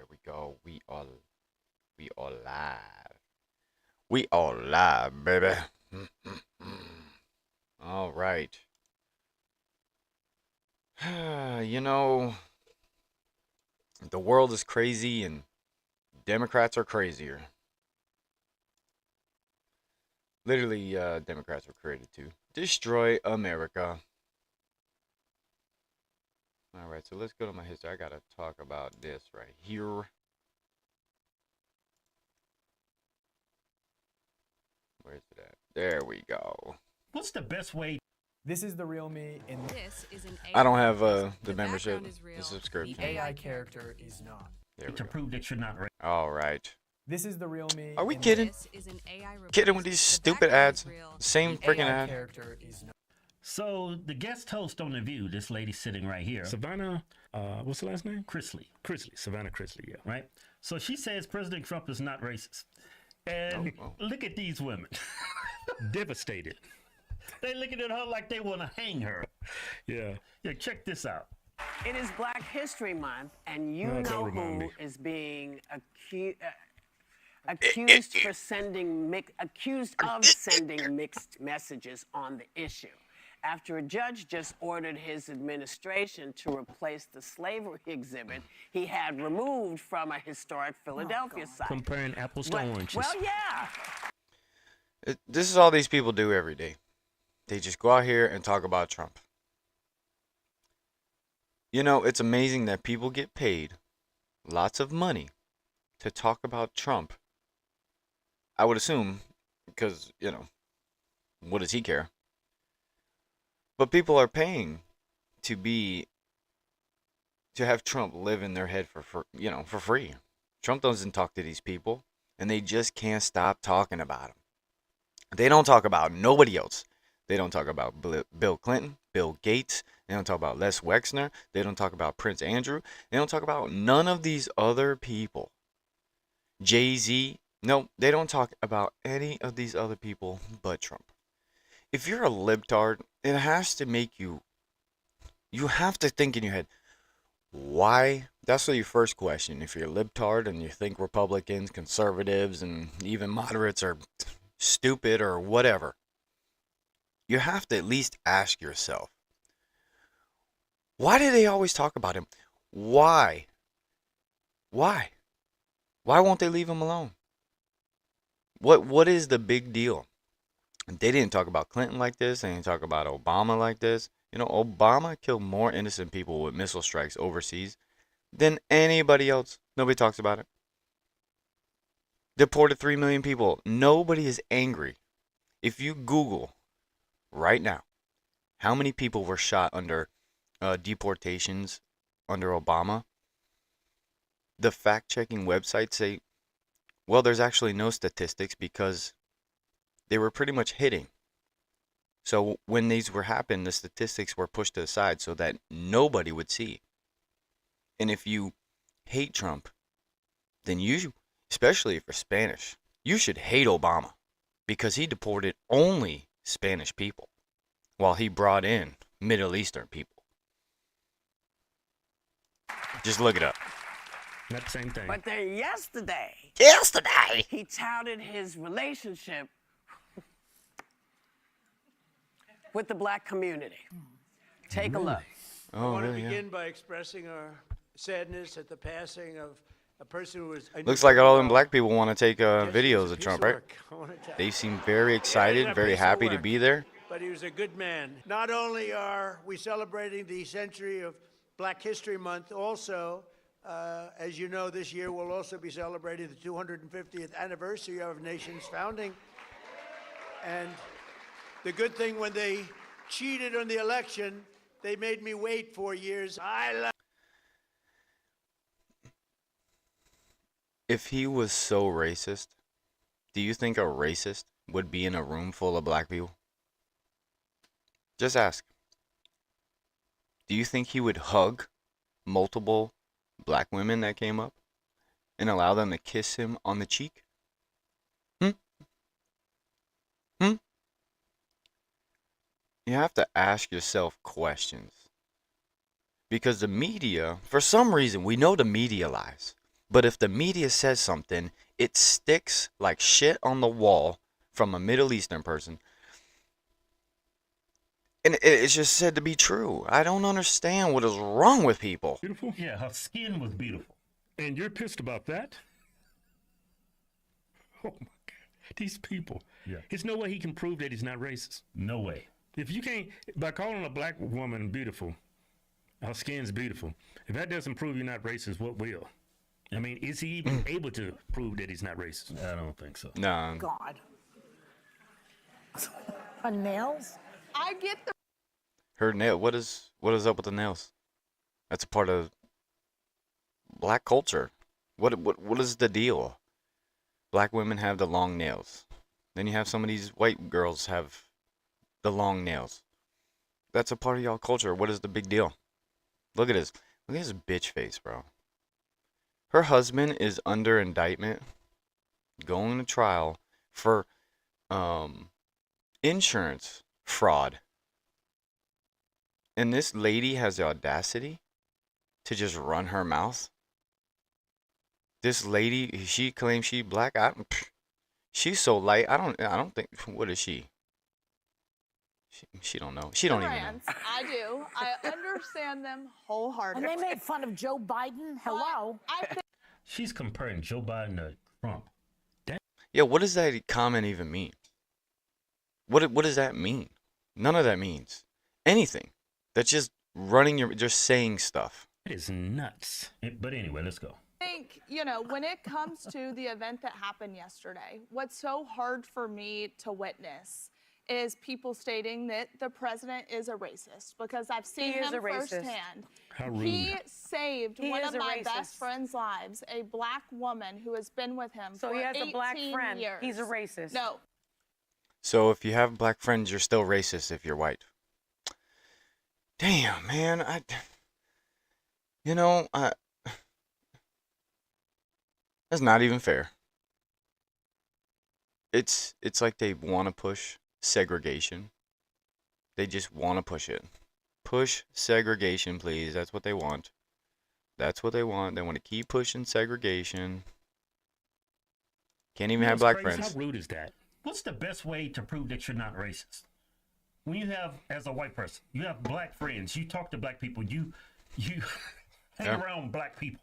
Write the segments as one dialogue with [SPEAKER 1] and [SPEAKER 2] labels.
[SPEAKER 1] There we go. We all live. We all live, baby. All right. You know, the world is crazy and Democrats are crazier. Literally, Democrats were created to destroy America. All right, so let's go to my history. I gotta talk about this right here. Where's it at? There we go.
[SPEAKER 2] What's the best way?
[SPEAKER 3] This is the real me, and
[SPEAKER 4] This is an
[SPEAKER 1] I don't
[SPEAKER 4] AI
[SPEAKER 1] have
[SPEAKER 4] the
[SPEAKER 1] the membership,
[SPEAKER 4] background is real.
[SPEAKER 1] the subscription.
[SPEAKER 3] the AI character is not.
[SPEAKER 1] There we
[SPEAKER 2] To
[SPEAKER 1] go.
[SPEAKER 2] prove that you're not right.
[SPEAKER 1] All right.
[SPEAKER 3] This is the real me.
[SPEAKER 1] Are we
[SPEAKER 3] and
[SPEAKER 1] kidding?
[SPEAKER 4] This is an AI
[SPEAKER 1] Kidding with these
[SPEAKER 4] The
[SPEAKER 1] stupid
[SPEAKER 4] background
[SPEAKER 1] ads?
[SPEAKER 4] is real.
[SPEAKER 1] Same
[SPEAKER 3] The
[SPEAKER 1] freaking
[SPEAKER 3] AI
[SPEAKER 1] ad.
[SPEAKER 3] character is not.
[SPEAKER 2] So the guest host on The View, this lady sitting right here,
[SPEAKER 5] Savannah, what's the last name?
[SPEAKER 2] Chrisley,
[SPEAKER 5] Savannah Chrisley, yeah.
[SPEAKER 2] right? So she says President Trump is not racist. And look at these women.
[SPEAKER 5] Devastated.
[SPEAKER 2] They looking at her like they want to hang her.
[SPEAKER 5] Yeah.
[SPEAKER 2] Yeah, check this out.
[SPEAKER 6] It is Black History Month, and you
[SPEAKER 5] No,
[SPEAKER 6] know
[SPEAKER 5] don't remind
[SPEAKER 6] who
[SPEAKER 5] me.
[SPEAKER 6] is being accused of sending mixed messages on the issue. After a judge just ordered his administration to replace the slavery exhibit he had removed from a historic Philadelphia site.
[SPEAKER 5] Comparing apples to
[SPEAKER 6] Well,
[SPEAKER 5] oranges.
[SPEAKER 6] well, yeah.
[SPEAKER 1] This is all these people do every day. They just go out here and talk about Trump. You know, it's amazing that people get paid lots of money to talk about Trump. I would assume, because, you know, what does he care? But people are paying to have Trump live in their head for free. Trump doesn't talk to these people, and they just can't stop talking about him. They don't talk about nobody else. They don't talk about Bill Clinton, Bill Gates. They don't talk about Les Wexner. They don't talk about Prince Andrew. They don't talk about none of these other people. Jay-Z. No, they don't talk about any of these other people but Trump. If you're a libtard, it has to make you have to think in your head, why? That's your first question. If you're a libtard and you think Republicans, conservatives, and even moderates are stupid or whatever, you have to at least ask yourself, why do they always talk about him? Why? Why won't they leave him alone? What is the big deal? They didn't talk about Clinton like this. They didn't talk about Obama like this. You know, Obama killed more innocent people with missile strikes overseas than anybody else. Nobody talks about it. Deported 3 million people. Nobody is angry. If you Google right now how many people were shot under deportations under Obama, the fact-checking websites say, well, there's actually no statistics because they were pretty much hitting. So when these were happening, the statistics were pushed to the side so that nobody would see. And if you hate Trump, then you, especially if you're Spanish, you should hate Obama because he deported only Spanish people while he brought in Middle Eastern people. Just look it up.
[SPEAKER 5] Not the same thing.
[SPEAKER 6] But then yesterday, he touted his relationship with the Black community. Take a look.
[SPEAKER 7] I want to begin by expressing our sadness at the passing of a person who was.
[SPEAKER 1] Looks like all them black people want to take videos of Trump, right? They seem very excited, very happy to be there.
[SPEAKER 7] But he was a good man. Not only are we celebrating the century of Black History Month, also, as you know, this year we'll also be celebrating the 250th anniversary of our nation's founding. And the good thing, when they cheated on the election, they made me wait 4 years.
[SPEAKER 1] If he was so racist, do you think a racist would be in a room full of black people? Just ask. Do you think he would hug multiple black women that came up and allow them to kiss him on the cheek? You have to ask yourself questions. Because the media, for some reason, we know the media lies. But if the media says something, it sticks like shit on the wall from a Middle Eastern person. And it's just said to be true. I don't understand what is wrong with people.
[SPEAKER 5] Beautiful.
[SPEAKER 2] Yeah, her skin was beautiful.
[SPEAKER 5] And you're pissed about that? Oh my God. These people.
[SPEAKER 2] Yeah.
[SPEAKER 5] There's no way he can prove that he's not racist.
[SPEAKER 2] No way.
[SPEAKER 5] If you can't, by calling a black woman beautiful, her skin's beautiful, if that doesn't prove you're not racist, what will? I mean, is he even able to prove that he's not racist?
[SPEAKER 2] I don't think so.
[SPEAKER 1] No.
[SPEAKER 4] God. Her nails? I get the
[SPEAKER 1] Her nail. What is up with the nails? That's a part of black culture. What is the deal? Black women have the long nails. Then you have some of these white girls have the long nails. That's a part of y'all culture. What is the big deal? Look at this. Look at his bitch face, bro. Her husband is under indictment, going to trial for insurance fraud. And this lady has the audacity to just run her mouth. This lady, she claims she black. She's so light. I don't think. What is she? She don't know. She don't even know.
[SPEAKER 8] Rants, I do. I understand them wholeheartedly.
[SPEAKER 4] And they made fun of Joe Biden. Hello.
[SPEAKER 8] I think
[SPEAKER 2] She's comparing Joe Biden to Trump.
[SPEAKER 1] Yeah, what does that comment even mean? What does that mean? None of that means anything. That's just just saying stuff.
[SPEAKER 5] That is nuts.
[SPEAKER 2] But anyway, let's go.
[SPEAKER 8] when it comes to the event that happened yesterday, what's so hard for me to witness is people stating that the president is a racist, because I've seen
[SPEAKER 6] He is
[SPEAKER 8] him
[SPEAKER 6] a racist.
[SPEAKER 8] firsthand.
[SPEAKER 5] How rude.
[SPEAKER 8] He saved
[SPEAKER 6] He
[SPEAKER 8] one
[SPEAKER 6] is
[SPEAKER 8] of
[SPEAKER 6] a
[SPEAKER 8] my
[SPEAKER 6] racist.
[SPEAKER 8] best friend's lives, a black woman who has been with him
[SPEAKER 6] So
[SPEAKER 8] for
[SPEAKER 6] he has
[SPEAKER 8] 18
[SPEAKER 6] a black friend.
[SPEAKER 8] years.
[SPEAKER 6] He's a racist.
[SPEAKER 8] No.
[SPEAKER 1] So if you have black friends, you're still racist if you're white. Damn, man. That's not even fair. It's like they want to push segregation. They just want to push it. Push segregation, please. That's what they want. That's what they want. They want to keep pushing segregation. Can't even have
[SPEAKER 5] That's
[SPEAKER 1] black
[SPEAKER 5] crazy.
[SPEAKER 1] friends.
[SPEAKER 5] How rude is that?
[SPEAKER 2] What's the best way to prove that you're not racist? When you have, as a white person, you have black friends, you talk to black people, you hang
[SPEAKER 1] Yeah.
[SPEAKER 2] around black people.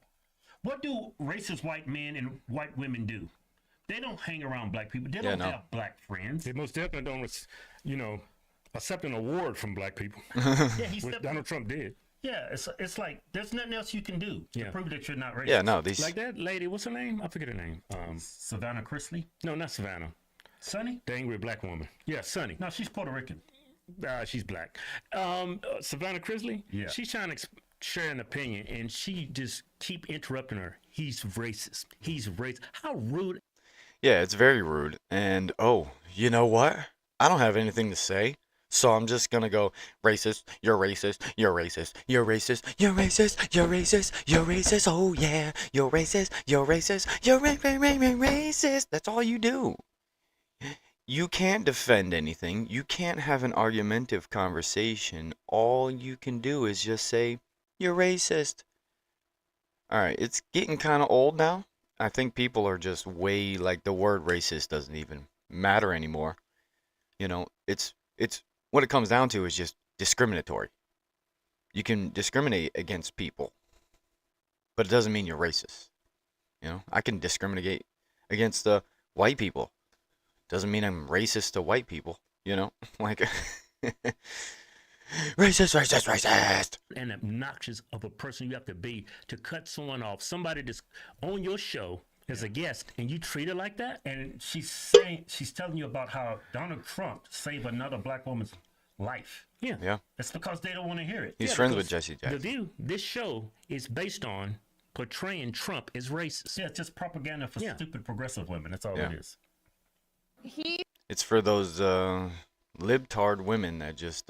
[SPEAKER 2] What do racist white men and white women do? They don't hang around black people. They don't
[SPEAKER 1] no.
[SPEAKER 2] have black friends.
[SPEAKER 5] They most definitely don't, accept an award from black people,
[SPEAKER 2] Yeah,
[SPEAKER 5] which Donald Trump did.
[SPEAKER 2] Yeah, it's like there's nothing else you can do to
[SPEAKER 5] Yeah.
[SPEAKER 2] prove that you're not racist.
[SPEAKER 1] Yeah, no, these.
[SPEAKER 5] Like that lady, what's her name? I forget her name.
[SPEAKER 2] Savannah Chrisley,
[SPEAKER 5] No, not Savannah.
[SPEAKER 2] Sonny?
[SPEAKER 5] The angry black woman. Yeah, Sonny.
[SPEAKER 2] No, she's Puerto Rican.
[SPEAKER 5] She's black. Savannah Chrisley.
[SPEAKER 2] Yeah.
[SPEAKER 5] She's trying to share an opinion, and she just keep interrupting her. He's racist. He's racist. How rude.
[SPEAKER 1] Yeah, it's very rude. And you know what? I don't have anything to say. So I'm just gonna go racist, you're racist, you're racist, you're racist, you're racist, you're racist, you're racist, oh yeah, you're racist, you're racist, you're racist. That's all you do. You can't defend anything. You can't have an argumentative conversation. All you can do is just say, you're racist. Alright, it's getting kind of old now. I think people are just way, like, the word racist doesn't even matter anymore. It's what it comes down to is just discriminatory. You can discriminate against people, but it doesn't mean you're racist. I can discriminate against the white people. Doesn't mean I'm racist to white people. Like racist.
[SPEAKER 5] And obnoxious of a person you have to be to cut someone off. Somebody that's on your show as a guest, and you treat her like that?
[SPEAKER 2] And she's telling you about how Donald Trump saved another black woman's life.
[SPEAKER 5] Yeah.
[SPEAKER 1] Yeah,
[SPEAKER 2] It's because they don't want to hear it.
[SPEAKER 1] he's
[SPEAKER 5] Yeah,
[SPEAKER 1] friends with
[SPEAKER 5] because
[SPEAKER 1] Jesse
[SPEAKER 5] The
[SPEAKER 1] Jackson.
[SPEAKER 5] View, this show is based on portraying Trump as racist.
[SPEAKER 2] Yeah, it's just propaganda for
[SPEAKER 5] Yeah.
[SPEAKER 2] stupid progressive women. That's all
[SPEAKER 1] Yeah.
[SPEAKER 2] it is.
[SPEAKER 1] It's for those libtard women that just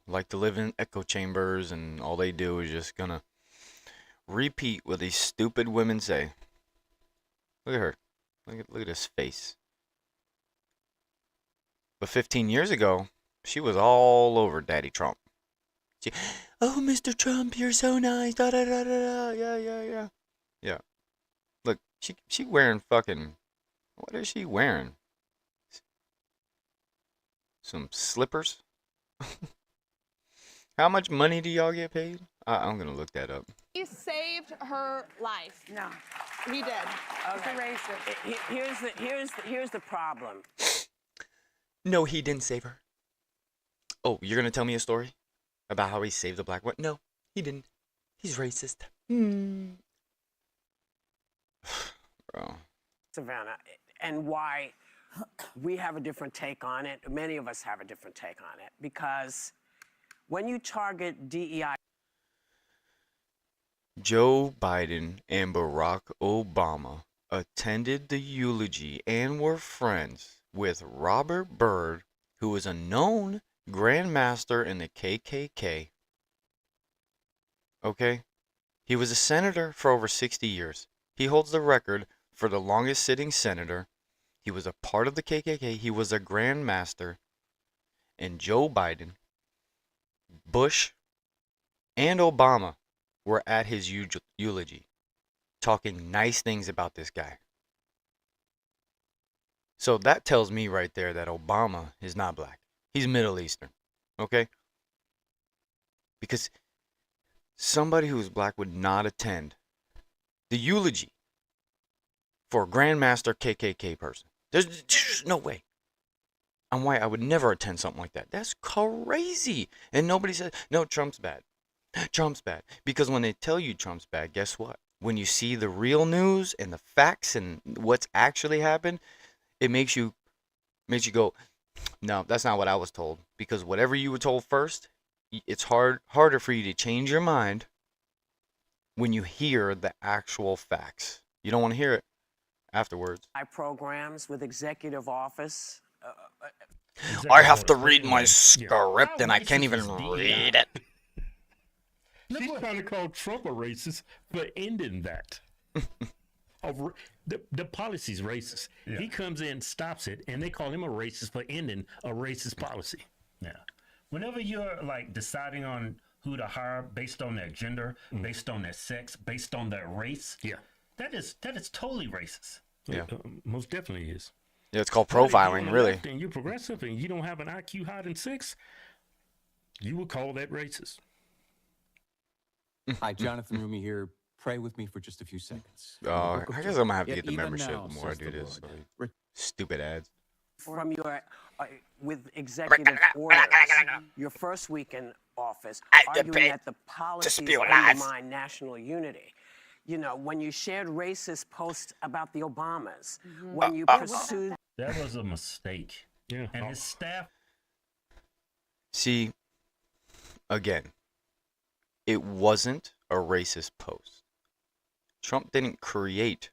[SPEAKER 1] like to live in echo chambers, and all they do is just gonna repeat what these stupid women say. Look at her. Look at his face. But 15 years ago, she was all over Daddy Trump. Oh, Mr. Trump, you're so nice. Da da da da da. Yeah. She wearing fucking, what is she wearing? Some slippers? How much money do y'all get paid? I'm gonna look that up.
[SPEAKER 8] He saved her life.
[SPEAKER 6] No.
[SPEAKER 8] He did.
[SPEAKER 6] Okay. Here's the problem.
[SPEAKER 1] No, he didn't save her. Oh, you're gonna tell me a story about how he saved a black woman? No, he didn't. He's racist. Bro.
[SPEAKER 6] Savannah, and why we have a different take on it. Many of us have a different take on it because when you target DEI.
[SPEAKER 1] Joe Biden and Barack Obama attended the eulogy and were friends with Robert Byrd, who was a known grandmaster in the KKK. Okay? He was a senator for over 60 years. He holds the record for the longest sitting senator. He was a part of the KKK. He was a grandmaster. And Joe Biden, Bush, and Obama were at his eulogy, talking nice things about this guy. So that tells me right there that Obama is not black. He's Middle Eastern. Okay? Because somebody who is black would not attend the eulogy for a Grandmaster KKK person. There's just no way. I'm white. I would never attend something like that. That's crazy. And nobody says, no, Trump's bad. Trump's bad. Because when they tell you Trump's bad, guess what? When you see the real news and the facts and what's actually happened, it makes you go, no, that's not what I was told. Because whatever you were told first, it's harder for you to change your mind when you hear the actual facts. You don't want to hear it afterwards.
[SPEAKER 6] Programs with executive office.
[SPEAKER 1] I have to read my script and I can't even read it.
[SPEAKER 5] She's trying to call Trump a racist for ending that. The policy's racist.
[SPEAKER 2] Yeah.
[SPEAKER 5] He comes in, stops it, and they call him a racist for ending a racist policy.
[SPEAKER 2] Yeah. Whenever you're like deciding on who to hire based on their gender, based on their sex, based on their race,
[SPEAKER 5] Yeah.
[SPEAKER 2] that is totally racist.
[SPEAKER 1] Yeah.
[SPEAKER 5] Most definitely is.
[SPEAKER 1] Yeah, it's called
[SPEAKER 5] But if you're on
[SPEAKER 1] profiling,
[SPEAKER 5] the
[SPEAKER 1] really.
[SPEAKER 5] left and you're progressive and you don't have an IQ higher than 6, you would call that racist.
[SPEAKER 9] Hi, Jonathan Rumi here. Pray with me for just a few seconds.
[SPEAKER 1] I guess I'm gonna have to
[SPEAKER 9] Yet
[SPEAKER 1] get the
[SPEAKER 9] even
[SPEAKER 1] membership
[SPEAKER 9] now,
[SPEAKER 1] the more I
[SPEAKER 9] says
[SPEAKER 1] do
[SPEAKER 9] the
[SPEAKER 1] this.
[SPEAKER 9] Lord,
[SPEAKER 1] Like, stupid ads.
[SPEAKER 6] From your with executive orders, your first week in office, arguing that the policies undermine national unity. You know, when you shared racist posts about the Obamas, when you pursued.
[SPEAKER 2] That was a mistake.
[SPEAKER 5] Yeah.
[SPEAKER 2] And his staff.
[SPEAKER 1] See, again, it wasn't a racist post. Trump didn't create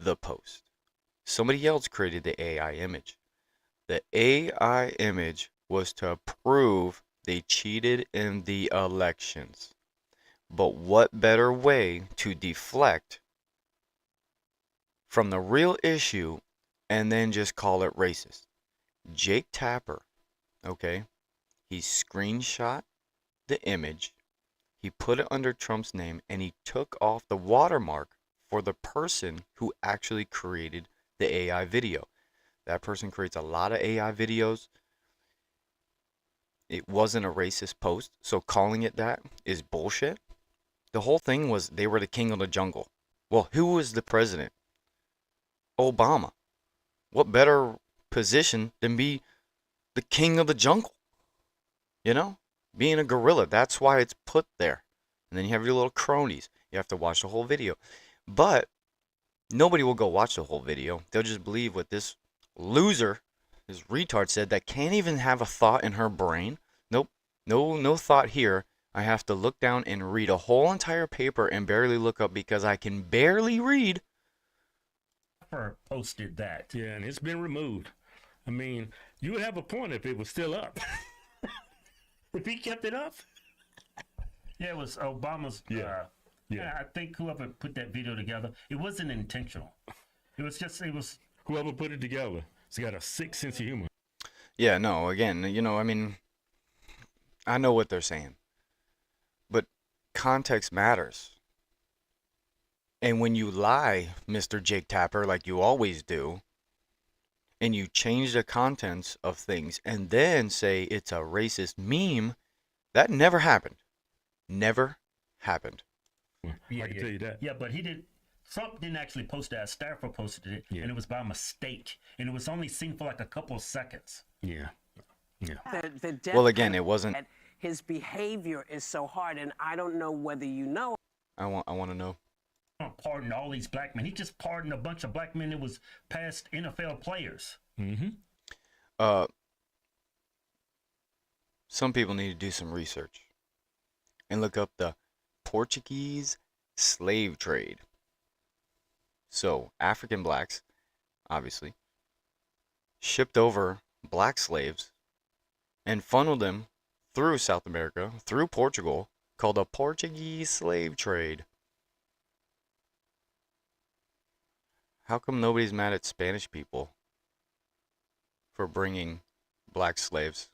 [SPEAKER 1] the post. Somebody else created the AI image. The AI image was to prove they cheated in the elections. But what better way to deflect from the real issue and then just call it racist? Jake Tapper, okay, he screenshot the image, he put it under Trump's name, and he took off the watermark for the person who actually created the AI video. That person creates a lot of AI videos. It wasn't a racist post, so calling it that is bullshit. The whole thing was they were the king of the jungle. Well, who was the president? Obama. What better position than be the king of the jungle? You know? Being a gorilla. That's why it's put there. And then you have your little cronies. You have to watch the whole video. But nobody will go watch the whole video. They'll just believe what this loser, this retard said that can't even have a thought in her brain. Nope. No thought here. I have to look down and read a whole entire paper and barely look up because I can barely read.
[SPEAKER 2] Posted that.
[SPEAKER 5] Yeah, and it's been removed. I mean, you would have a point if it was still up. If he kept it up.
[SPEAKER 2] Yeah, it was Obama's. I think whoever put that video together, it wasn't intentional. It was
[SPEAKER 5] Whoever put it together. It's got a sick sense of humor.
[SPEAKER 1] Yeah, no, again, I mean, I know what they're saying. But context matters. And when you lie, Mr. Jake Tapper, like you always do, and you change the contents of things and then say it's a racist meme, that never happened. Never happened.
[SPEAKER 2] Yeah,
[SPEAKER 5] I can tell you that.
[SPEAKER 2] Yeah, but he did. Trump didn't actually post that. Staffer posted it,
[SPEAKER 5] Yeah.
[SPEAKER 2] and it was by mistake, and it was only seen for like a couple of seconds.
[SPEAKER 5] Yeah. Yeah.
[SPEAKER 6] The death
[SPEAKER 1] Well, again,
[SPEAKER 6] penalty,
[SPEAKER 1] it wasn't.
[SPEAKER 6] his behavior is so hard, and I don't know whether you know.
[SPEAKER 1] I want to know.
[SPEAKER 2] Trump pardoned all these black men. He just pardoned a bunch of black men that was past NFL players.
[SPEAKER 5] Mm-hmm.
[SPEAKER 1] Some people need to do some research and look up the Portuguese slave trade. So, African blacks, obviously, shipped over black slaves and funneled them through South America, through Portugal, called the Portuguese slave trade. How come nobody's mad at Spanish people for bringing black slaves?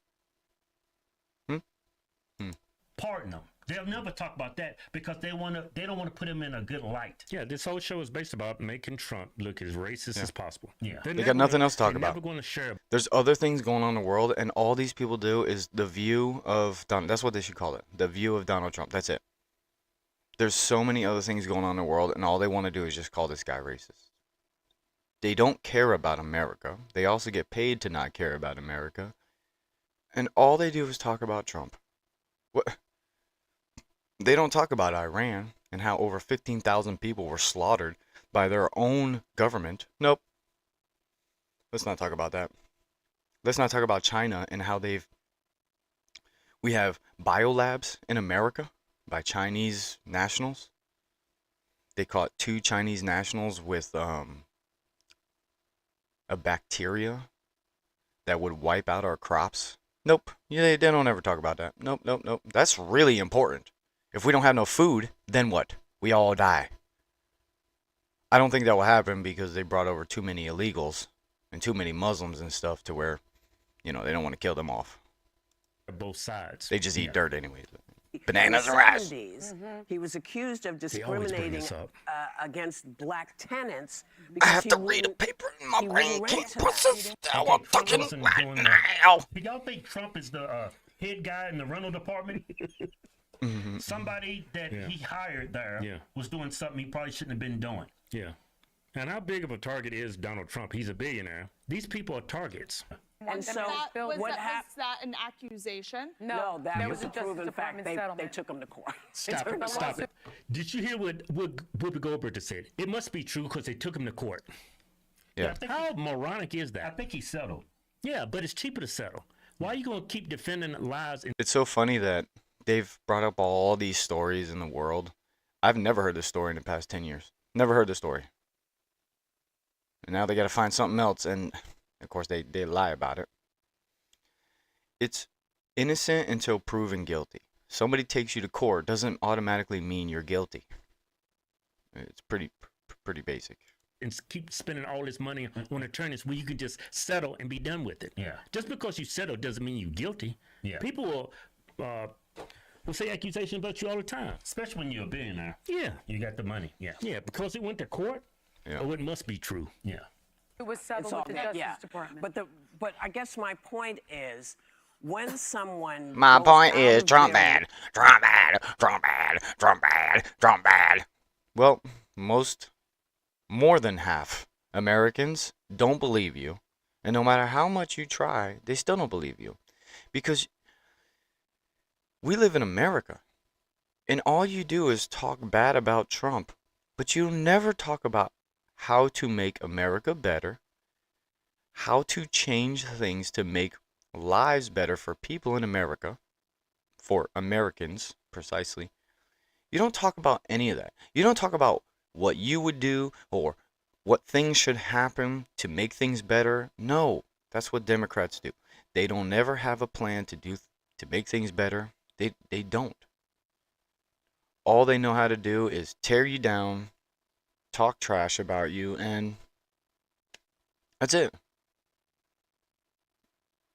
[SPEAKER 2] Pardon them. They'll never talk about that because they don't want to put him in a good light.
[SPEAKER 5] Yeah, this whole show is based about making Trump look as racist as possible.
[SPEAKER 2] Yeah.
[SPEAKER 1] They got nothing else to talk
[SPEAKER 5] they're
[SPEAKER 1] about.
[SPEAKER 5] never going to share.
[SPEAKER 1] There's other things going on in the world, and all these people do is the view of Donald. That's what they should call it. The view of Donald Trump. That's it. There's so many other things going on in the world, and all they want to do is just call this guy racist. They don't care about America. They also get paid to not care about America. And all they do is talk about Trump. What? They don't talk about Iran and how over 15,000 people were slaughtered by their own government. Nope. Let's not talk about that. Let's not talk about China and how we have biolabs in America by Chinese nationals. They caught 2 Chinese nationals with a bacteria that would wipe out our crops. Nope. Yeah, they don't ever talk about that. Nope. That's really important. If we don't have no food, then what? We all die. I don't think that will happen because they brought over too many illegals and too many Muslims and stuff to where, they don't want to kill them off.
[SPEAKER 5] Both sides.
[SPEAKER 1] They just eat dirt anyways.
[SPEAKER 6] In
[SPEAKER 1] Bananas
[SPEAKER 6] the
[SPEAKER 1] and rice.
[SPEAKER 6] 70s, he was accused of
[SPEAKER 5] They always bring
[SPEAKER 6] discriminating
[SPEAKER 5] this up.
[SPEAKER 6] against black tenants
[SPEAKER 1] I
[SPEAKER 6] because
[SPEAKER 1] have
[SPEAKER 6] he
[SPEAKER 1] to read a
[SPEAKER 6] wouldn't-
[SPEAKER 1] paper in my
[SPEAKER 6] he
[SPEAKER 1] brain
[SPEAKER 6] wouldn't
[SPEAKER 1] can't
[SPEAKER 6] rent to
[SPEAKER 1] process
[SPEAKER 6] them.
[SPEAKER 1] how
[SPEAKER 2] Okay,
[SPEAKER 1] I'm
[SPEAKER 2] Trump
[SPEAKER 1] talking
[SPEAKER 2] wasn't
[SPEAKER 1] right
[SPEAKER 2] doing
[SPEAKER 1] now.
[SPEAKER 2] Do y'all think Trump is the head guy in the rental department? Somebody that he hired there was doing something he probably shouldn't have been doing.
[SPEAKER 5] Yeah. And how big of a target is Donald Trump? He's a billionaire. These people are targets.
[SPEAKER 6] And so
[SPEAKER 8] Was
[SPEAKER 6] what happened?
[SPEAKER 8] that an accusation?
[SPEAKER 6] No, that
[SPEAKER 10] there
[SPEAKER 6] was
[SPEAKER 10] was
[SPEAKER 6] a
[SPEAKER 10] a Justice
[SPEAKER 6] proven fact.
[SPEAKER 10] Department
[SPEAKER 6] They
[SPEAKER 10] settlement.
[SPEAKER 6] took him to court.
[SPEAKER 5] Stop it. Stop it. Did you hear what Whoopi Goldberg just said? It must be true because they took him to court.
[SPEAKER 1] Yeah.
[SPEAKER 5] How moronic is
[SPEAKER 2] I
[SPEAKER 5] that?
[SPEAKER 2] think he settled.
[SPEAKER 5] Yeah, but it's cheaper to settle. Why are you going to keep defending lies?
[SPEAKER 1] It's so funny that they've brought up all these stories in the world. I've never heard this story in the past 10 years. Never heard this story. And now they got to find something else. And, of course, they lie about it. It's innocent until proven guilty. Somebody takes you to court doesn't automatically mean you're guilty. It's pretty basic.
[SPEAKER 5] And keep spending all this money on attorneys when you can just settle and be done with it.
[SPEAKER 2] Yeah.
[SPEAKER 5] Just because you settle doesn't mean you're guilty.
[SPEAKER 2] Yeah.
[SPEAKER 5] People will say accusations about you all the time.
[SPEAKER 2] Especially when you're a billionaire.
[SPEAKER 5] Yeah.
[SPEAKER 2] You got the money. Yeah.
[SPEAKER 5] Yeah, because it went to court.
[SPEAKER 1] Yeah.
[SPEAKER 5] Oh, it must be true.
[SPEAKER 2] Yeah.
[SPEAKER 10] It was settled
[SPEAKER 6] It's all
[SPEAKER 10] with the
[SPEAKER 6] that,
[SPEAKER 10] Justice
[SPEAKER 6] yeah.
[SPEAKER 10] Department.
[SPEAKER 6] But I guess my point is, when someone
[SPEAKER 1] My
[SPEAKER 6] goes
[SPEAKER 1] point
[SPEAKER 6] out
[SPEAKER 1] is
[SPEAKER 6] of
[SPEAKER 1] Trump
[SPEAKER 6] their-
[SPEAKER 1] bad, Trump bad, Trump bad, Trump bad, Trump bad. Well, more than half Americans don't believe you. And no matter how much you try, they still don't believe you. Because we live in America. And all you do is talk bad about Trump. But you never talk about how to make America better, how to change things to make lives better for people in America, for Americans precisely. You don't talk about any of that. You don't talk about what you would do or what things should happen to make things better. No, that's what Democrats do. They don't never have a plan to make things better. They don't. All they know how to do is tear you down, talk trash about you, and that's it.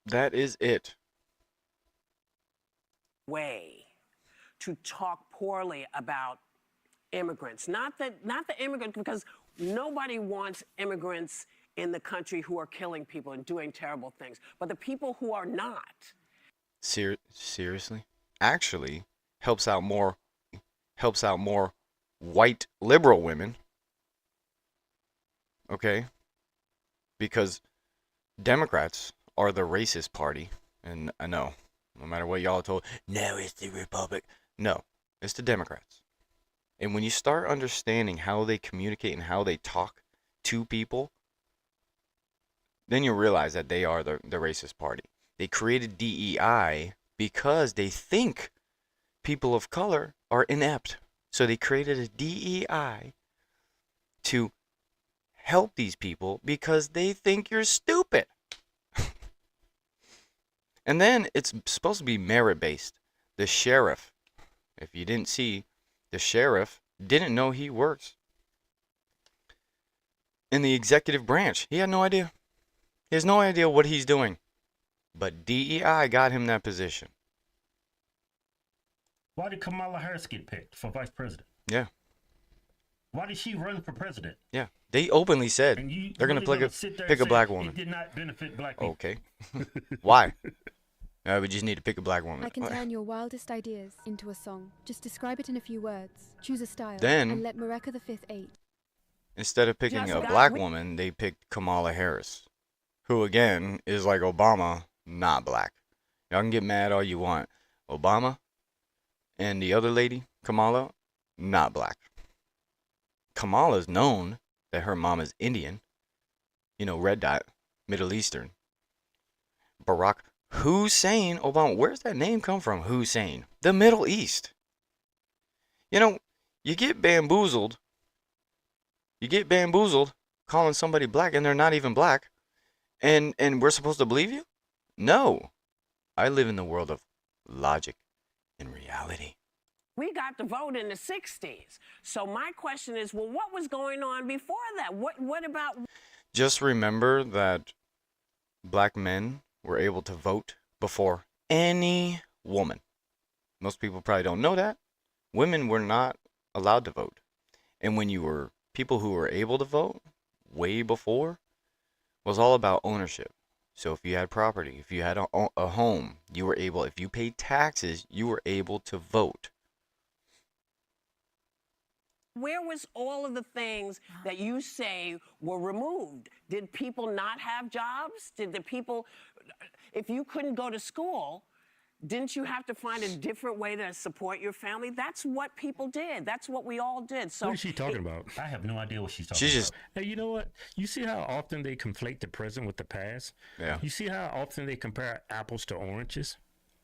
[SPEAKER 1] That is it.
[SPEAKER 6] way to talk poorly about immigrants, not the immigrants, because nobody wants immigrants in the country who are killing people and doing terrible things, but the people who are not.
[SPEAKER 1] Seriously? Actually, helps out more white liberal women. Okay? Because Democrats are the racist party. And I know, no matter what y'all told, no, it's the Republic. No, it's the Democrats. And when you start understanding how they communicate and how they talk to people, then you realize that they are the racist party. They created DEI because they think people of color are inept. So they created a DEI to help these people because they think you're stupid. And then it's supposed to be merit-based. The sheriff, if you didn't see, the sheriff didn't know he works in the executive branch. He had no idea. He has no idea what he's doing. But DEI got him that position.
[SPEAKER 2] Why did Kamala Harris get picked for vice president?
[SPEAKER 1] Yeah.
[SPEAKER 2] Why did she run for president?
[SPEAKER 1] Yeah. They openly said
[SPEAKER 2] And you
[SPEAKER 1] they're going
[SPEAKER 2] really
[SPEAKER 1] to
[SPEAKER 2] sit there
[SPEAKER 1] pick
[SPEAKER 2] and
[SPEAKER 1] a
[SPEAKER 2] say
[SPEAKER 1] black
[SPEAKER 2] It
[SPEAKER 1] woman.
[SPEAKER 2] did not benefit black people.
[SPEAKER 1] Okay. Why? We just need to pick a black woman.
[SPEAKER 10] I can turn your wildest ideas into a song. Just describe it in a few words. Choose a style.
[SPEAKER 1] Then-
[SPEAKER 10] and let Mareka V aid.
[SPEAKER 1] Instead of picking
[SPEAKER 6] Just
[SPEAKER 1] a
[SPEAKER 6] got
[SPEAKER 1] black
[SPEAKER 6] wi-
[SPEAKER 1] woman, they picked Kamala Harris, who again is like Obama, not black. Y'all can get mad all you want. Obama and the other lady, Kamala, not black. Kamala's known that her mom is Indian. You know, red dot, Middle Eastern. Barack Hussein Obama. Where's that name come from? Hussein. The Middle East. You know, you get bamboozled. You get bamboozled calling somebody black and they're not even black. And we're supposed to believe you? No. I live in the world of logic and reality.
[SPEAKER 6] We got the vote in the 60s. So my question is, well, what was going on before that? What about...
[SPEAKER 1] Just remember that black men were able to vote before any woman. Most people probably don't know that. Women were not allowed to vote. And when you were people who were able to vote way before was all about ownership. So if you had property, if you had a home, you were able, if you paid taxes, you were able to vote.
[SPEAKER 6] Where was all of the things that you say were removed? Did people not have jobs? Did the people, if you couldn't go to school, didn't you have to find a different way to support your family? That's what people did. That's what we all did. So
[SPEAKER 5] What is she talking about?
[SPEAKER 2] I have no idea what she's talking
[SPEAKER 1] She's just,
[SPEAKER 2] about.
[SPEAKER 5] Hey, you know what? You see how often they conflate the present with the past?
[SPEAKER 1] yeah.
[SPEAKER 5] You see how often they compare apples to oranges?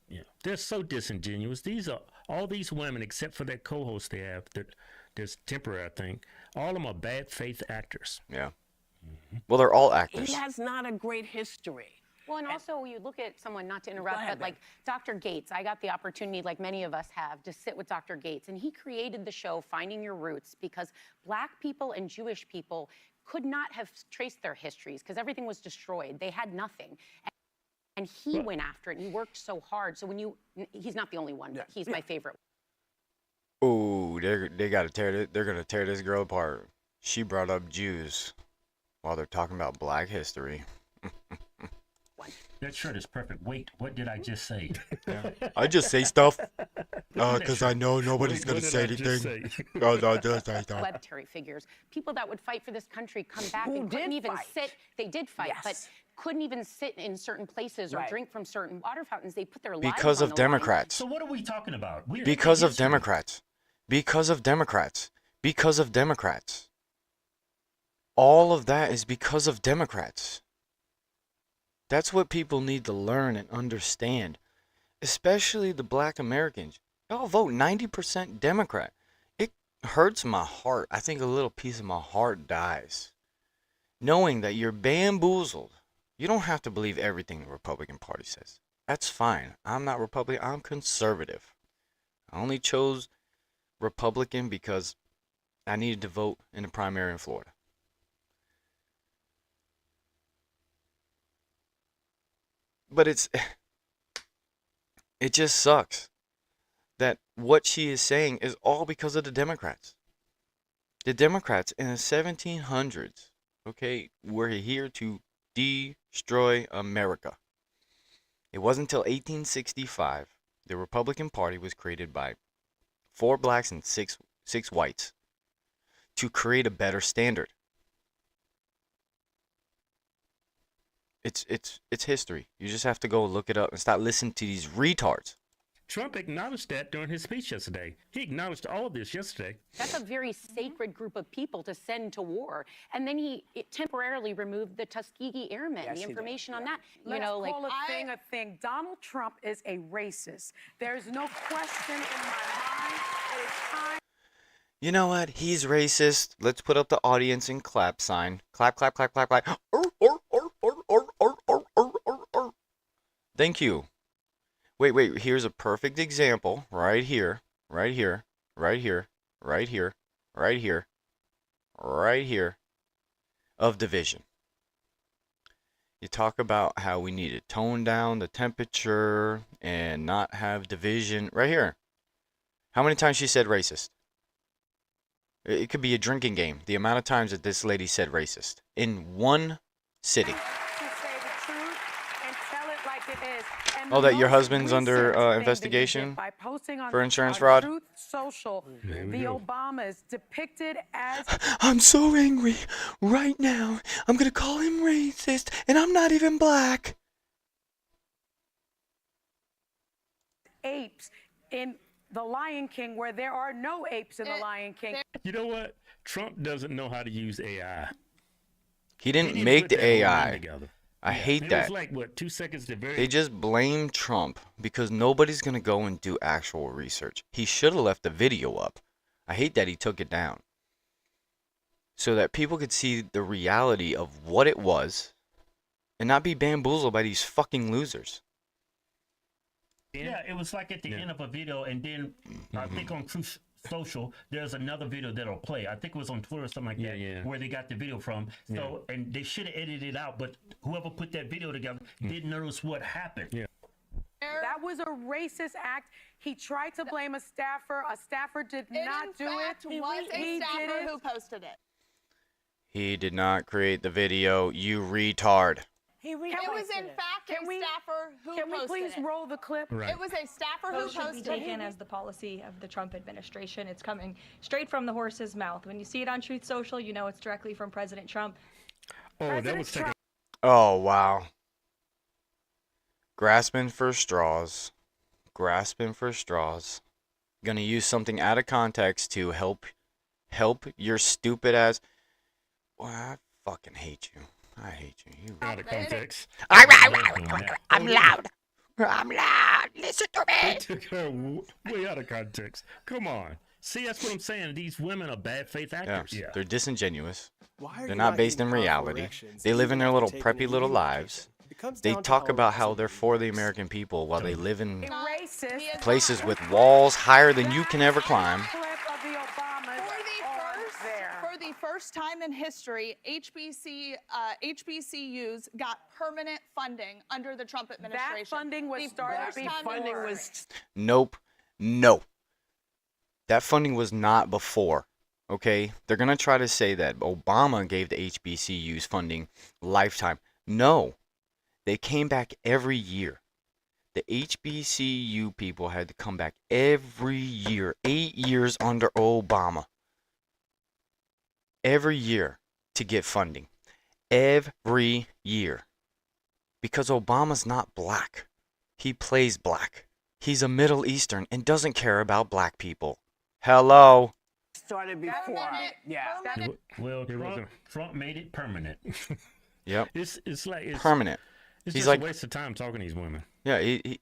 [SPEAKER 2] Yeah.
[SPEAKER 5] They're so disingenuous. These are all these women, except for that co-host they have, that there's temporary, I think. All of them are bad faith actors.
[SPEAKER 1] Yeah. Well, they're all
[SPEAKER 6] he
[SPEAKER 1] actors.
[SPEAKER 6] has not a great history.
[SPEAKER 11] Well, and also you look at someone, not to interrupt,
[SPEAKER 6] ahead,
[SPEAKER 11] but like Dr. Gates, I got the opportunity, like many of us have, to sit with Dr. Gates, and he created the show Finding Your Roots because black people and Jewish people could not have traced their histories because everything was destroyed. They had nothing. And he went after it, and he worked so hard. So when you, he's not the only one, but he's my favorite.
[SPEAKER 1] Ooh, they gotta they're gonna tear this girl apart. She brought up Jews while they're talking about black history.
[SPEAKER 2] That shirt is perfect. Wait, what did I just say?
[SPEAKER 1] I just say stuff because
[SPEAKER 2] sure.
[SPEAKER 1] I know nobody's gonna
[SPEAKER 5] What did
[SPEAKER 1] say
[SPEAKER 5] I just
[SPEAKER 1] anything.
[SPEAKER 5] say?
[SPEAKER 1] I just say stuff.
[SPEAKER 11] Military figures, people that would fight for this country, come back
[SPEAKER 6] Who
[SPEAKER 11] and couldn't
[SPEAKER 6] did
[SPEAKER 11] even
[SPEAKER 6] fight.
[SPEAKER 11] sit. They did fight, but
[SPEAKER 6] Yes.
[SPEAKER 11] couldn't even sit in certain places or
[SPEAKER 6] Right.
[SPEAKER 11] drink from certain water fountains. They put their lives
[SPEAKER 1] Because
[SPEAKER 11] on
[SPEAKER 1] of
[SPEAKER 11] the line.
[SPEAKER 1] Democrats.
[SPEAKER 2] So what are we talking about? We're
[SPEAKER 1] Because of
[SPEAKER 2] history.
[SPEAKER 1] Democrats. Because of Democrats. Because of Democrats. All of that is because of Democrats. That's what people need to learn and understand. Especially the black Americans. Y'all vote 90% Democrat. It hurts my heart. I think a little piece of my heart dies. Knowing that you're bamboozled. You don't have to believe everything the Republican Party says. That's fine. I'm not Republican. I'm conservative. I only chose Republican because I needed to vote in the primary in Florida. But it just sucks that what she is saying is all because of the Democrats. The Democrats in the 1700s, okay, were here to destroy America. It wasn't until 1865 the Republican Party was created by 4 blacks and six whites to create a better standard. It's history. You just have to go look it up and stop listening to these retards.
[SPEAKER 5] Trump acknowledged that during his speech yesterday. He acknowledged all of this yesterday.
[SPEAKER 11] That's a very sacred group of people to send to war. And then he temporarily removed the Tuskegee Airmen,
[SPEAKER 6] Yes,
[SPEAKER 11] the
[SPEAKER 6] he did.
[SPEAKER 11] information on
[SPEAKER 6] Yeah.
[SPEAKER 11] that.
[SPEAKER 12] Let's call a thing a thing. Donald Trump is a racist. There's no question in my mind that it's time.
[SPEAKER 1] You know what? He's racist. Let's put up the audience and clap sign. Clap, clap, clap, clap, clap. Thank you. Wait. Here's a perfect example. Right here. Right here. Right here. Right here. Right here. Right here. Of division. You talk about how we need to tone down the temperature and not have division. Right here. How many times she said racist? It could be a drinking game. The amount of times that this lady said racist in one sitting.
[SPEAKER 12] To say the truth and tell it like it is. And
[SPEAKER 1] Oh,
[SPEAKER 12] the
[SPEAKER 1] that your
[SPEAKER 12] most
[SPEAKER 1] husband's under
[SPEAKER 12] recent thing that he
[SPEAKER 1] investigation
[SPEAKER 12] did by posting on
[SPEAKER 1] for insurance
[SPEAKER 12] on
[SPEAKER 1] fraud?
[SPEAKER 12] Truth Social,
[SPEAKER 5] There we
[SPEAKER 12] the
[SPEAKER 5] go.
[SPEAKER 12] Obamas depicted as
[SPEAKER 1] I'm so angry right now. I'm gonna call him racist, and I'm not even black.
[SPEAKER 12] apes in The Lion King, where there are no apes in The Lion King.
[SPEAKER 5] You know what? Trump doesn't know how to use AI.
[SPEAKER 1] He didn't
[SPEAKER 5] He
[SPEAKER 1] make
[SPEAKER 5] put
[SPEAKER 1] the
[SPEAKER 5] that whole thing
[SPEAKER 1] AI.
[SPEAKER 5] together.
[SPEAKER 1] I hate
[SPEAKER 5] It
[SPEAKER 1] that.
[SPEAKER 5] was like, what, 2 seconds to very...
[SPEAKER 1] They just blame Trump because nobody's gonna go and do actual research. He should have left the video up. I hate that he took it down. So that people could see the reality of what it was and not be bamboozled by these fucking losers.
[SPEAKER 2] Yeah, it was like at the end of a video, and then I think on Truth Social, there's another video that'll play. I think it was on Twitter or something like that, where they got the video from. So, and they should have edited it out, but whoever put that video together didn't notice what happened.
[SPEAKER 5] Yeah.
[SPEAKER 12] That was a racist act. He tried to blame a staffer. A staffer did not do it.
[SPEAKER 8] It was a
[SPEAKER 12] He did
[SPEAKER 8] staffer
[SPEAKER 12] it.
[SPEAKER 8] who posted it.
[SPEAKER 1] He did not create the video, you retard.
[SPEAKER 8] It was in fact a staffer who
[SPEAKER 12] Can we
[SPEAKER 8] posted
[SPEAKER 12] please
[SPEAKER 8] it.
[SPEAKER 12] roll the clip?
[SPEAKER 5] Right.
[SPEAKER 8] It was a staffer who
[SPEAKER 13] Vote should be
[SPEAKER 8] posted
[SPEAKER 13] taken
[SPEAKER 8] it.
[SPEAKER 13] as the policy of the Trump administration. It's coming straight from the horse's mouth. When you see it on Truth Social, you know it's directly from President Trump.
[SPEAKER 5] Oh, that was taken.
[SPEAKER 1] Oh, wow. Grasping for straws. Grasping for straws. Gonna use something out of context to help your stupid ass. Well, I fucking hate you. I hate you. You
[SPEAKER 5] Out of context.
[SPEAKER 1] I'm loud. I'm loud. Listen to
[SPEAKER 5] They
[SPEAKER 1] me.
[SPEAKER 5] took her way out of context. Come on. See, that's what I'm saying. These women are bad faith actors.
[SPEAKER 1] Yeah, they're disingenuous.
[SPEAKER 14] Why are
[SPEAKER 1] They're
[SPEAKER 14] you
[SPEAKER 1] not
[SPEAKER 14] not
[SPEAKER 1] based
[SPEAKER 14] getting
[SPEAKER 1] in
[SPEAKER 14] powerful
[SPEAKER 1] reality.
[SPEAKER 14] erections
[SPEAKER 1] They live in
[SPEAKER 14] even
[SPEAKER 1] their
[SPEAKER 14] after
[SPEAKER 1] little
[SPEAKER 14] taking
[SPEAKER 1] preppy
[SPEAKER 14] a
[SPEAKER 1] little
[SPEAKER 14] knee
[SPEAKER 1] lives.
[SPEAKER 14] It comes
[SPEAKER 1] They
[SPEAKER 14] down to
[SPEAKER 1] talk
[SPEAKER 14] how
[SPEAKER 1] about how
[SPEAKER 14] resilient
[SPEAKER 1] they're
[SPEAKER 14] you
[SPEAKER 1] for
[SPEAKER 14] are.
[SPEAKER 1] the American people while they live in
[SPEAKER 12] Racist.
[SPEAKER 1] places with walls higher than you can ever climb.
[SPEAKER 12] Clip of the Obamas on there.
[SPEAKER 8] For the first time in history, HBCUs got permanent funding under the Trump administration.
[SPEAKER 12] That funding was
[SPEAKER 8] The
[SPEAKER 12] started
[SPEAKER 8] first time in
[SPEAKER 12] before.
[SPEAKER 8] history.
[SPEAKER 1] Nope. No. That funding was not before. Okay? They're going to try to say that Obama gave the HBCUs funding lifetime. No. They came back every year. The HBCU people had to come back every year. 8 years under Obama. Every year to get funding. Every year. Because Obama's not black. He plays black. He's a Middle Eastern and doesn't care about black people. Hello?
[SPEAKER 6] Started before. Yeah.
[SPEAKER 5] Well,
[SPEAKER 2] Trump made it permanent.
[SPEAKER 1] Yep.
[SPEAKER 5] It's like it's
[SPEAKER 1] Permanent.
[SPEAKER 5] It's
[SPEAKER 1] He's
[SPEAKER 5] just
[SPEAKER 1] like,
[SPEAKER 5] a waste of time talking to these women.
[SPEAKER 1] yeah, he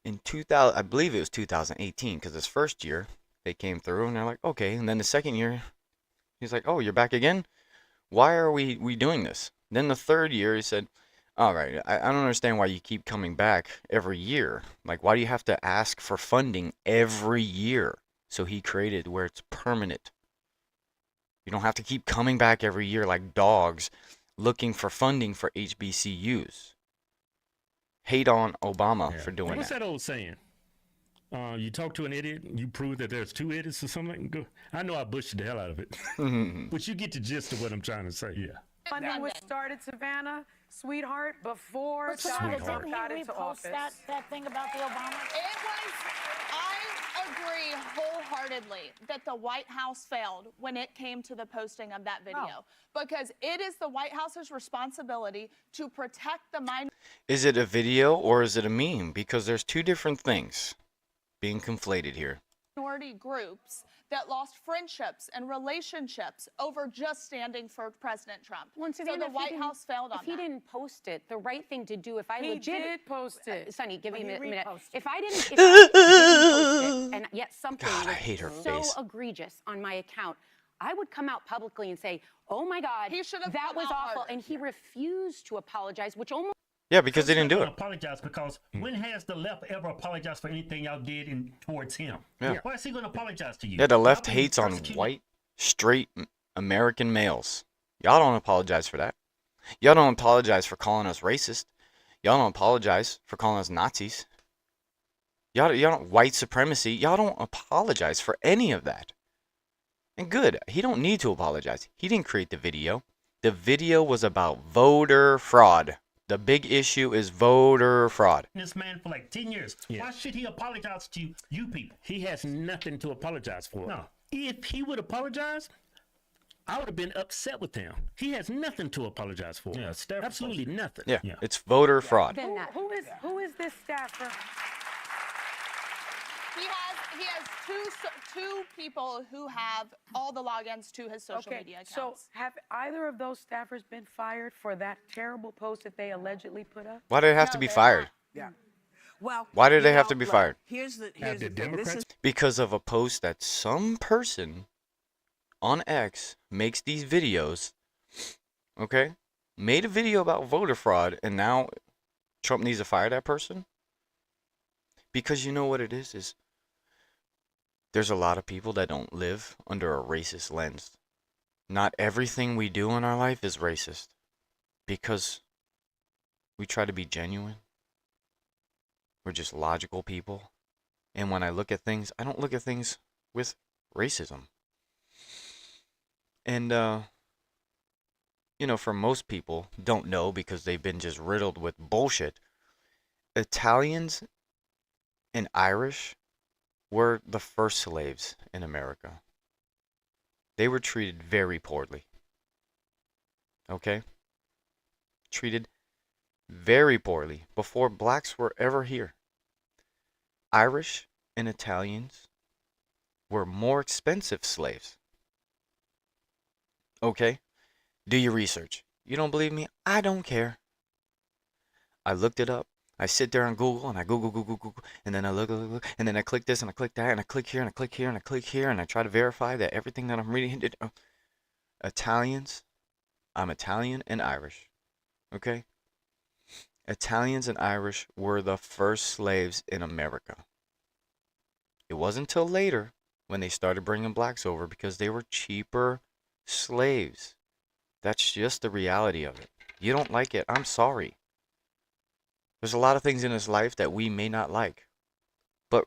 [SPEAKER 1] in 2000, I believe it was 2018, because his first year, they came through and they're like, okay. And then the second year, he's like, oh, you're back again? Why are we doing this? Then the third year, he said, all right, I don't understand why you keep coming back every year. Like, why do you have to ask for funding every year? So he created where it's permanent. You don't have to keep coming back every year like dogs looking for funding for HBCUs. Hate on Obama for doing
[SPEAKER 5] What's
[SPEAKER 1] that.
[SPEAKER 5] that old saying? You talk to an idiot, you prove that there's two idiots or something. I know I bushed the hell out of it, but you get the gist of what I'm trying to say. Yeah.
[SPEAKER 12] Funding was started, Savannah, sweetheart, before
[SPEAKER 4] Savannah,
[SPEAKER 12] Donald Trump
[SPEAKER 4] didn't
[SPEAKER 12] got
[SPEAKER 4] he
[SPEAKER 12] into
[SPEAKER 4] repost
[SPEAKER 12] office.
[SPEAKER 4] that thing about the Obama?
[SPEAKER 8] I agree wholeheartedly that the White House failed when it came to the posting of that video because it is the White House's responsibility to protect the minority.
[SPEAKER 1] Is it a video or is it a meme? Because there's two different things being conflated here.
[SPEAKER 8] Minority groups that lost friendships and relationships over just standing for President Trump.
[SPEAKER 11] Well,
[SPEAKER 8] so the White House failed on that.
[SPEAKER 11] If he didn't post it, the right thing to do, if I
[SPEAKER 12] He
[SPEAKER 11] legit
[SPEAKER 12] did post it.
[SPEAKER 11] Sonny, give me a minute.
[SPEAKER 12] reposted.
[SPEAKER 11] If I didn't post it, and yet something
[SPEAKER 1] God, I
[SPEAKER 11] was
[SPEAKER 1] hate her
[SPEAKER 11] so
[SPEAKER 1] face.
[SPEAKER 11] egregious on my account, I would come out publicly and say, "Oh my God,
[SPEAKER 8] He should have
[SPEAKER 11] that
[SPEAKER 8] come
[SPEAKER 11] was
[SPEAKER 8] out
[SPEAKER 11] awful,"
[SPEAKER 8] harder.
[SPEAKER 11] and he refused to apologize, which almost.
[SPEAKER 1] Yeah, because they didn't do it.
[SPEAKER 2] Apologize because when has the left ever apologized for anything y'all did towards him?
[SPEAKER 1] Yeah.
[SPEAKER 2] Why is he going to apologize to you?
[SPEAKER 1] Yeah, the left
[SPEAKER 2] Y'all been
[SPEAKER 1] hates on
[SPEAKER 2] persecuted.
[SPEAKER 1] white, straight American males. Y'all don't apologize for that. Y'all don't apologize for calling us racist. Y'all don't apologize for calling us Nazis. Y'all don't white supremacy. Y'all don't apologize for any of that. And good, he don't need to apologize. He didn't create the video. The video was about voter fraud. The big issue is voter fraud.
[SPEAKER 2] This man for like 10 years.
[SPEAKER 5] Yeah.
[SPEAKER 2] Why should he apologize to you people?
[SPEAKER 5] He has nothing to apologize for.
[SPEAKER 2] No. If he would apologize, I would have been upset with him.
[SPEAKER 5] He has nothing to apologize for.
[SPEAKER 2] Yeah, staffer
[SPEAKER 5] Absolutely nothing.
[SPEAKER 1] Yeah, it's voter fraud.
[SPEAKER 12] Who is this staffer?
[SPEAKER 8] He has two people who have all the logins to his social media accounts.
[SPEAKER 12] So have either of those staffers been fired for that terrible post that they allegedly put up?
[SPEAKER 1] Why did they have to be fired?
[SPEAKER 6] Yeah. Well,
[SPEAKER 1] Why did
[SPEAKER 6] you
[SPEAKER 1] they have
[SPEAKER 6] know,
[SPEAKER 1] to be
[SPEAKER 6] look,
[SPEAKER 1] fired?
[SPEAKER 6] Here's the
[SPEAKER 5] the
[SPEAKER 6] thing. This
[SPEAKER 5] Democrats-
[SPEAKER 6] is
[SPEAKER 1] Because of a post that some person on X makes these videos, okay? Made a video about voter fraud, and now Trump needs to fire that person? Because you know what it is there's a lot of people that don't live under a racist lens. Not everything we do in our life is racist. Because we try to be genuine. We're just logical people. And when I look at things, I don't look at things with racism. And, for most people, don't know because they've been just riddled with bullshit. Italians and Irish were the first slaves in America. They were treated very poorly. Okay? Treated very poorly before blacks were ever here. Irish and Italians were more expensive slaves. Okay? Do your research. You don't believe me? I don't care. I looked it up. I sit there on Google and I Google, and then I look, and then I click this and I click that and I click here and I click here and I click here and I try to verify that everything that I'm reading. Italians, I'm Italian and Irish. Okay? Italians and Irish were the first slaves in America. It wasn't until later when they started bringing blacks over because they were cheaper slaves. That's just the reality of it. You don't like it, I'm sorry. There's a lot of things in this life that we may not like. But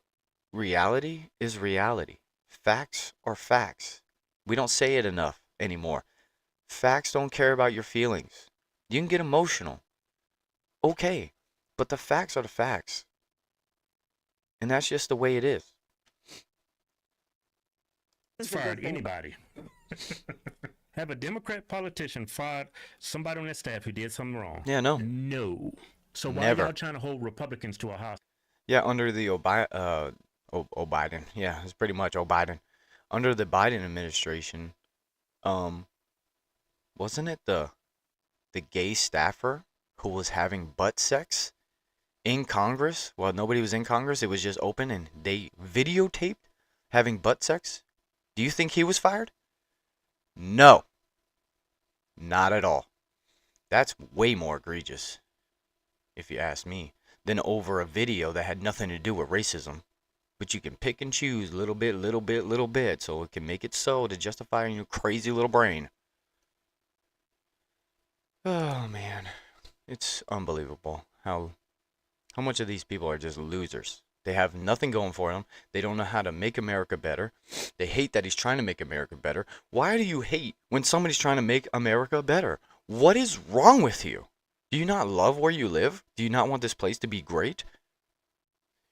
[SPEAKER 1] reality is reality. Facts are facts. We don't say it enough anymore. Facts don't care about your feelings. You can get emotional. Okay. But the facts are the facts. And that's just the way it is.
[SPEAKER 5] Fired anybody. Have a Democrat politician fired somebody on their staff who did something wrong?
[SPEAKER 1] Yeah, no.
[SPEAKER 5] No. So why
[SPEAKER 1] Never.
[SPEAKER 5] are y'all trying to hold Republicans to a hostage?
[SPEAKER 1] Yeah, under the Biden. Yeah, it's pretty much Biden. Under the Biden administration, wasn't it the gay staffer who was having butt sex in Congress? Well, nobody was in Congress. It was just open, and they videotaped having butt sex. Do you think he was fired? No. Not at all. That's way more egregious, if you ask me, than over a video that had nothing to do with racism. But you can pick and choose little bit, so it can make it so to justify in your crazy little brain. Oh, man. It's unbelievable how much of these people are just losers. They have nothing going for them. They don't know how to make America better. They hate that he's trying to make America better. Why do you hate when somebody's trying to make America better? What is wrong with you? Do you not love where you live? Do you not want this place to be great?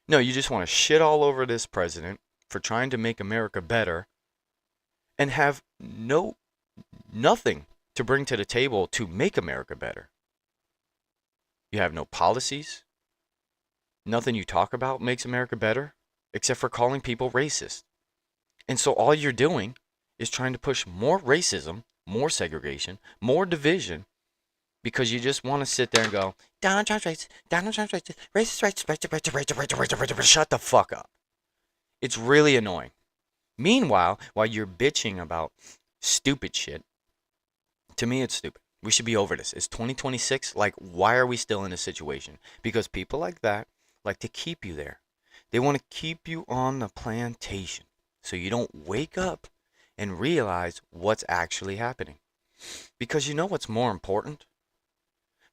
[SPEAKER 1] No, you just want to shit all over this president for trying to make America better and have nothing to bring to the table to make America better. You have no policies. Nothing you talk about makes America better, except for calling people racist. And so all you're doing is trying to push more racism, more segregation, more division, because you just want to sit there and go, Donald Trump's racist, Donald Trump's racist, racist. Shut the fuck up. It's really annoying. Meanwhile, while you're bitching about stupid shit, to me it's stupid. We should be over this. It's 2026. Like, why are we still in this situation? Because people like that like to keep you there. They want to keep you on the plantation so you don't wake up and realize what's actually happening. Because you know what's more important?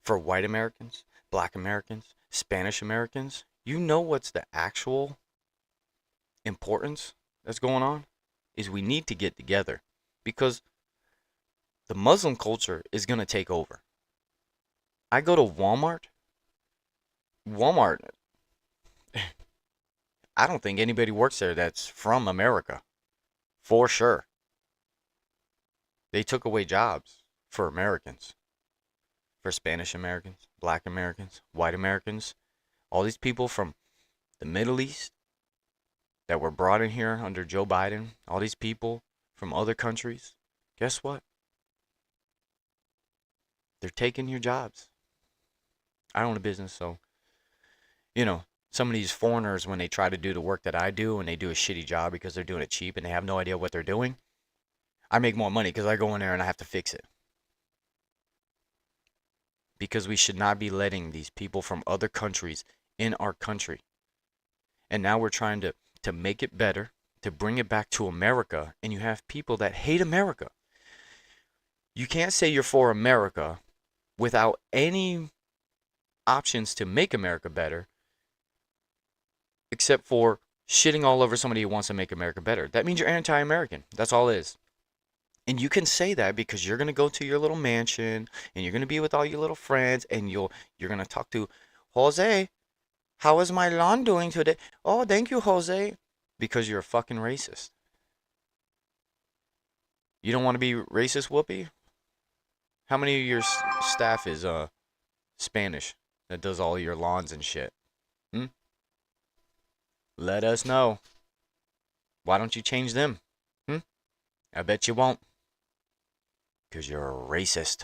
[SPEAKER 1] For white Americans, black Americans, Spanish Americans, you know what's the actual importance that's going on? Is we need to get together. Because the Muslim culture is going to take over. I go to Walmart. I don't think anybody works there that's from America. For sure. They took away jobs for Americans. For Spanish Americans, black Americans, white Americans. All these people from the Middle East that were brought in here under Joe Biden. All these people from other countries. Guess what? They're taking your jobs. I own a business, so, some of these foreigners, when they try to do the work that I do and they do a shitty job because they're doing it cheap and they have no idea what they're doing, I make more money because I go in there and I have to fix it. Because we should not be letting these people from other countries in our country. And now we're trying to make it better, to bring it back to America, and you have people that hate America. You can't say you're for America without any options to make America better, except for shitting all over somebody who wants to make America better. That means you're anti-American. That's all it is. And you can say that because you're going to go to your little mansion and you're going to be with all your little friends and you're going to talk to Jose. How is my lawn doing today? Oh, thank you, Jose. Because you're a fucking racist. You don't want to be racist, Whoopi? How many of your staff is Spanish that does all your lawns and shit? Let us know. Why don't you change them? I bet you won't. Because you're a racist.